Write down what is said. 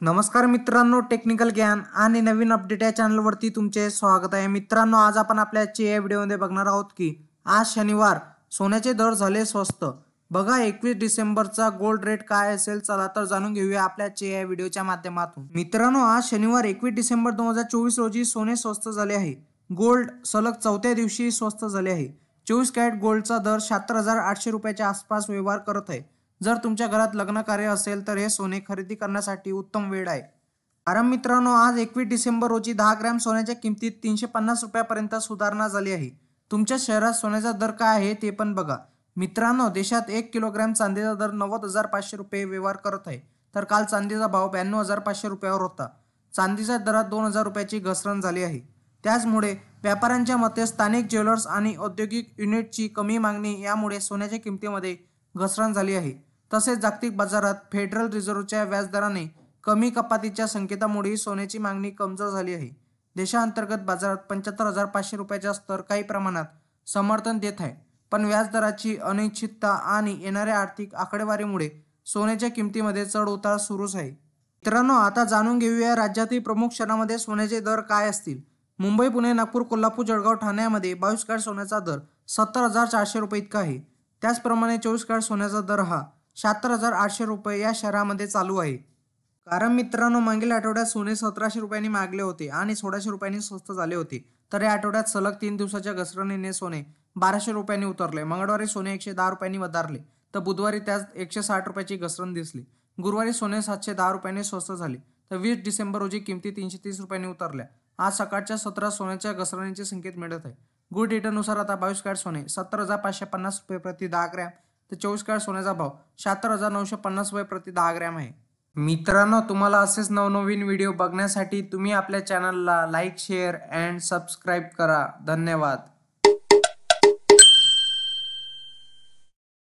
नमस्कार मित्रांनो, टेक्निकल ज्ञान आणि नवीन अपडेट या चॅनलवरती तुमचे स्वागत आहे। मित्रांनो, आज आपण आपल्या आजच्या या व्हिडिओमध्ये बघणार आहोत की आज शनिवार सोन्याचे दर झाले स्वस्त। बघा 21 डिसेंबरचा गोल्ड रेट काय असेल, चला तर जाणून घेऊया आपल्या आजच्या या व्हिडिओच्या माध्यमातून। मित्रांनो, आज शनिवार 21 डिसेंबर 2024 रोजी सोने स्वस्त झाले आहे। गोल्ड सलग चौथ्या दिवशी स्वस्त झाले आहे। 24 कॅरेट गोल्डचा दर 76,800 रुपयाच्या आसपास व्यवहार करत आहे। जर तुमच्या घरात लग्न कार्य असेल तर हे सोने खरेदी करण्यासाठी उत्तम वेळ आहे। कारण मित्रांनो, आज 21 डिसेंबर रोजी 10 ग्रॅम सोन्याच्या किमतीत 350 रुपयापर्यंत सुधारणा झाली आहे। तुमच्या शहरात सोन्याचा दर काय आहे ते पण बघा। मित्रांनो, देशात 1 किलोग्रॅम चांदीचा दर 90,500 रुपये व्यवहार करत आहे, तर काल चांदीचा भाव 92,500 रुपयावर होता। चांदीच्या दरात 2,000 रुपयाची घसरण झाली आहे। त्याचमुळे व्यापाऱ्यांच्या मते स्थानिक ज्वेलर्स आणि औद्योगिक युनिटची कमी मागणी यामुळे सोन्याच्या किमतीमध्ये घसरण झाली आहे। तसेच जागतिक बाजारात फेडरल रिझर्व्हच्या व्याजदराने कमी कपातीच्या संकेतामुळे सोन्याची मागणी कमजोर झाली आहे। देशांतर्गत बाजारात 75,500 रुपयाचा स्तर काही प्रमाणात समर्थन देत आहे, पण व्याजदराची अनिश्चितता आणि येणाऱ्या आर्थिक आकडेवारीमुळे सोन्याच्या किमतीमध्ये चढ उतार सुरूच आहे। मित्रांनो, आता जाणून घेऊया राज्यातील प्रमुख शहरांमध्ये सोन्याचे दर काय असतील। मुंबई, पुणे, नागपूर, कोल्हापूर, जळगाव, ठाण्यामध्ये 22 कॅरेट सोन्याचा दर 70,400 रुपये इतका आहे। त्याचप्रमाणे 24 कॅरेट सोन्याचा दर हा 76,800 रुपये या शहरामध्ये चालू आहे। कारण मित्रांनो, मागील आठवड्यात सोने 1,700 रुपयांनी मागले होते आणि 1,600 रुपयांनी स्वस्त झाले होते। तर या आठवड्यात सलग 3 दिवसाच्या घसरणीने सोने 1,200 रुपयांनी उतरले। मंगळवारी सोने 110 रुपयांनी वधारले, तर बुधवारी त्यात 160 रुपयाची घसरण दिसली। गुरुवारी सोने 710 रुपयांनी स्वस्त झाले, तर 20 डिसेंबर रोजी किमती 330 रुपयांनी उतरल्या। आज सकाळच्या सत्रात सोन्याच्या घसरणीचे संकेत मिळत आहे। गुड डेटानुसार आता 22 कॅरेट सोने 70,550 रुपये प्रति 10 ग्रॅम, तर 24 कॅरेट सोन्याचा भाव 76,950 रुपये प्रति 10 ग्रॅम आहे। मित्रांनो, तुम्हाला असेच नवनवीन व्हिडिओ बघण्यासाठी तुम्ही आपल्या चॅनलला लाईक, शेअर अँड सबस्क्राईब करा। धन्यवाद।